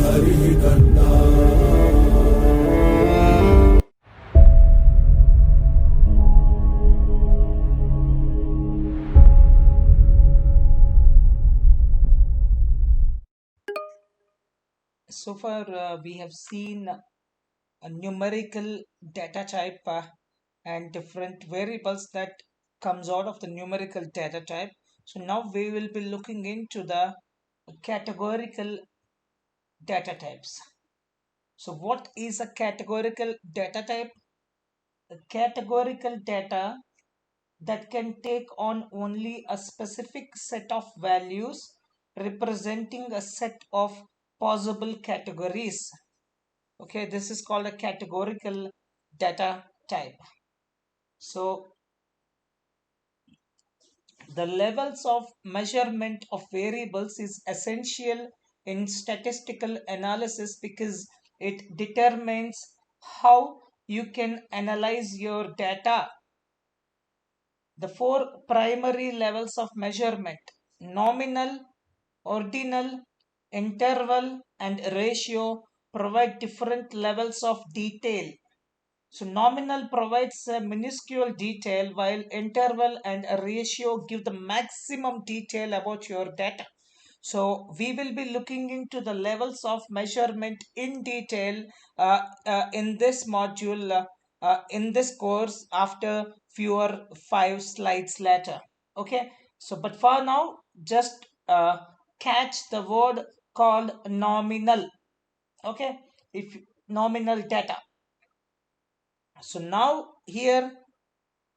हरिः कर्ता। So far, we have seen a numerical data type and different variables that comes out of the numerical data type. So now we will be looking into the categorical data types. So what is a categorical data type? A categorical data that can take on only a specific set of values representing a set of possible categories. Okay, this is called a categorical data type. So the levels of measurement of variables is essential in statistical analysis because it determines how you can analyze your data. The four primary levels of measurement: nominal, ordinal, interval, and ratio provide different levels of detail. So nominal provides a minuscule detail while interval and a ratio give the maximum detail about your data. So we will be looking into the levels of measurement in detail in this module, in this course after fewer 5 slides later. Okay, so but for now, just catch the word called nominal. Okay, if nominal data. So now here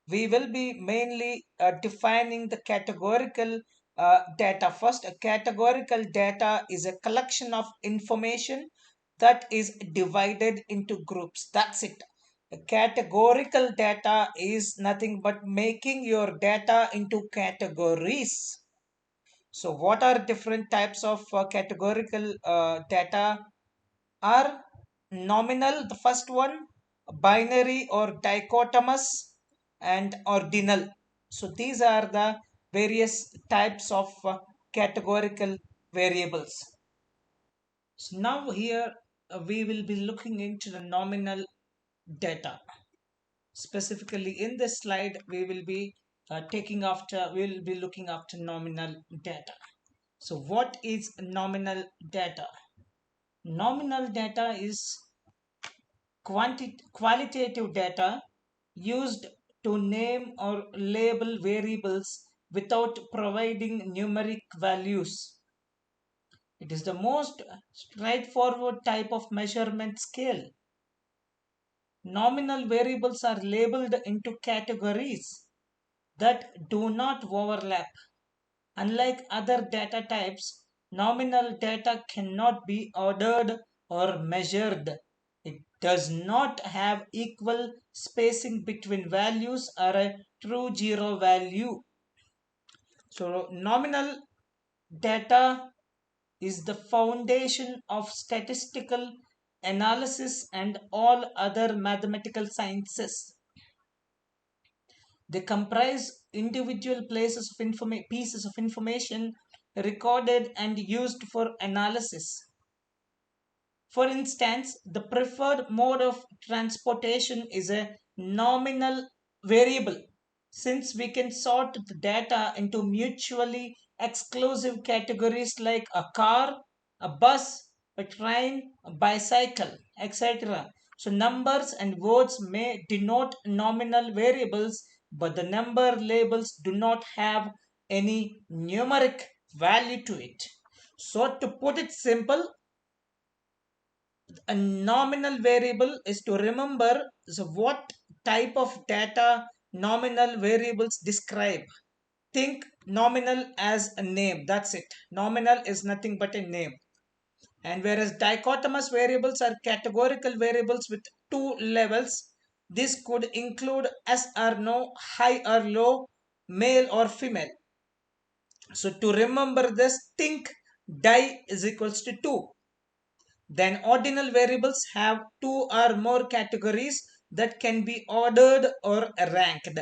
we will be mainly defining the categorical data. First, a categorical data is a collection of information that is divided into groups. That's it. A categorical data is nothing but making your data into categories. So what are different types of categorical data? Are nominal, the first one, binary or dichotomous, and ordinal. So these are the various types of categorical variables. So now here we will be looking into the nominal data. Specifically in this slide we will be looking after nominal data. So what is nominal data? Nominal data is qualitative data used to name or label variables without providing numeric values. It is the most straightforward type of measurement scale. Nominal variables are labeled into categories that do not overlap. Unlike other data types, nominal data cannot be ordered or measured. It does not have equal spacing between values or a true zero value. So, nominal data is the foundation of statistical analysis and all other mathematical sciences. They comprise individual pieces of information recorded and used for analysis. For instance, the preferred mode of transportation is a nominal variable, since we can sort the data into mutually exclusive categories like a car, a bus, a train, a bicycle, etc. So numbers and words may denote nominal variables, but the number labels do not have any numeric value to it. So to put it simple, a nominal variable is to remember what type of data nominal variables describe. Think nominal as a name. That's it. Nominal is nothing but a name. And whereas dichotomous variables are categorical variables with two levels, this could include yes or no, high or low, male or female. So to remember this, think di is equals to 2. Then ordinal variables have two or more categories that can be ordered or ranked.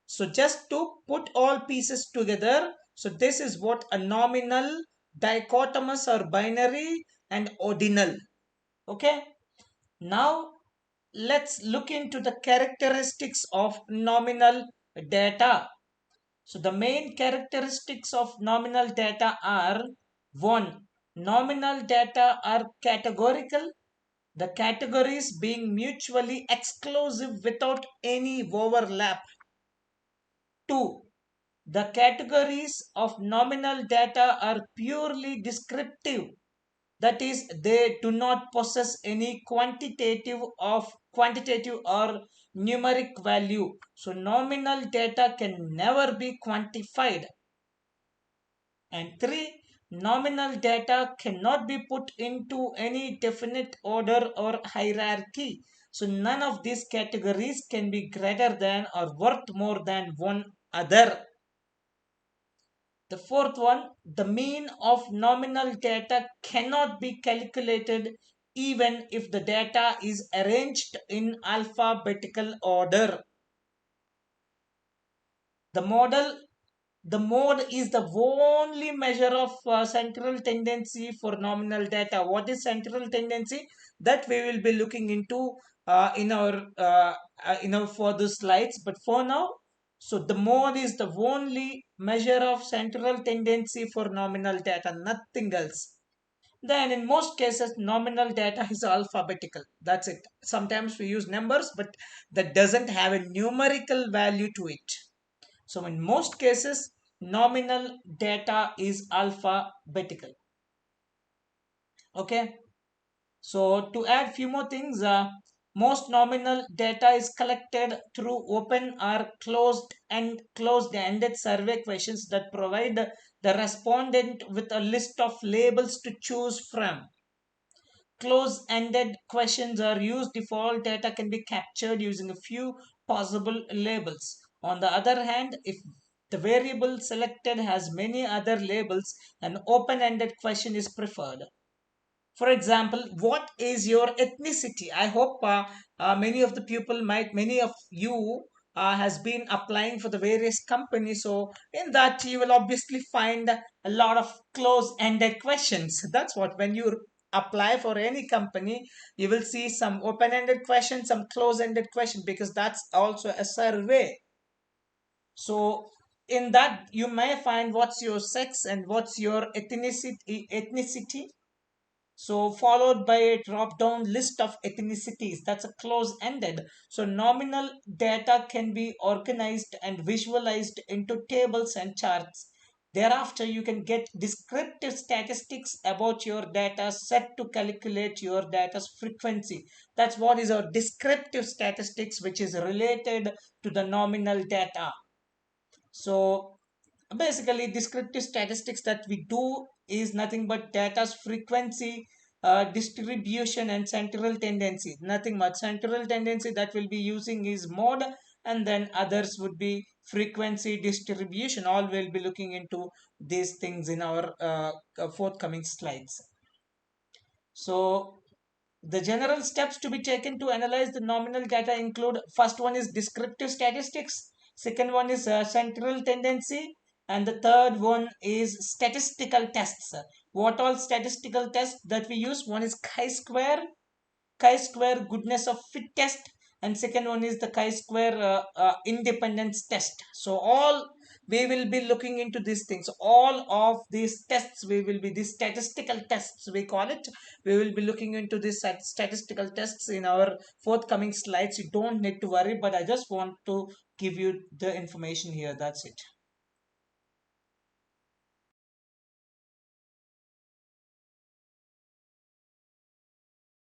So just to put all pieces together, so this is what a nominal, dichotomous or binary, and ordinal. Okay. Now let's look into the characteristics of nominal data. So the main characteristics of nominal data are: 1. Nominal data are categorical, the categories being mutually exclusive without any overlap. 2. The categories of nominal data are purely descriptive, that is, they do not possess any quantitative or numeric value. So nominal data can never be quantified. And 3, nominal data cannot be put into any definite order or hierarchy. So none of these categories can be greater than or worth more than one other. The fourth one, the mean of nominal data cannot be calculated even if the data is arranged in alphabetical order. The model The mode is the only measure of central tendency for nominal data. What is central tendency? That we will be looking into in our further slides. But for now, so the mode is the only measure of central tendency for nominal data, nothing else. Then in most cases, nominal data is alphabetical. That's it. Sometimes we use numbers, but that doesn't have a numerical value to it. So in most cases, nominal data is alphabetical. Okay. So to add few more things, most nominal data is collected through open or closed-ended survey questions that provide the respondent with a list of labels to choose from. Close-ended questions are used if all data can be captured using a few possible labels. On the other hand, if the variable selected has many other labels, an open-ended question is preferred. For example, what is your ethnicity? I hope many of you has been applying for the various companies. So in that, you will obviously find a lot of close-ended questions. That's what, when you apply for any company, you will see some open-ended questions, some close-ended question, because that's also a survey. So in that, you may find what's your sex and what's your ethnicity, so followed by a drop down list of ethnicities. That's a close ended. So nominal data can be organized and visualized into tables and charts. Thereafter, you can get descriptive statistics about your data set to calculate your data's frequency. That's what is our descriptive statistics, which is related to the nominal data. So basically, descriptive statistics that we do is nothing but data's frequency, distribution, and central tendency. Nothing much. Central tendency that we'll be using is mode, and then others would be frequency, distribution. All we'll be looking into these things in our forthcoming slides. So the general steps to be taken to analyze the nominal data include: first one is descriptive statistics, second one is central tendency, and the third one is statistical tests. What all statistical tests that we use? One is chi-square goodness of fit test, and second one is the chi-square independence test. So all we will be looking into these things. All of these tests, we will be these statistical tests, we call it. We will be looking into these statistical tests in our forthcoming slides. You don't need to worry, but I just want to give you the information here. That's it.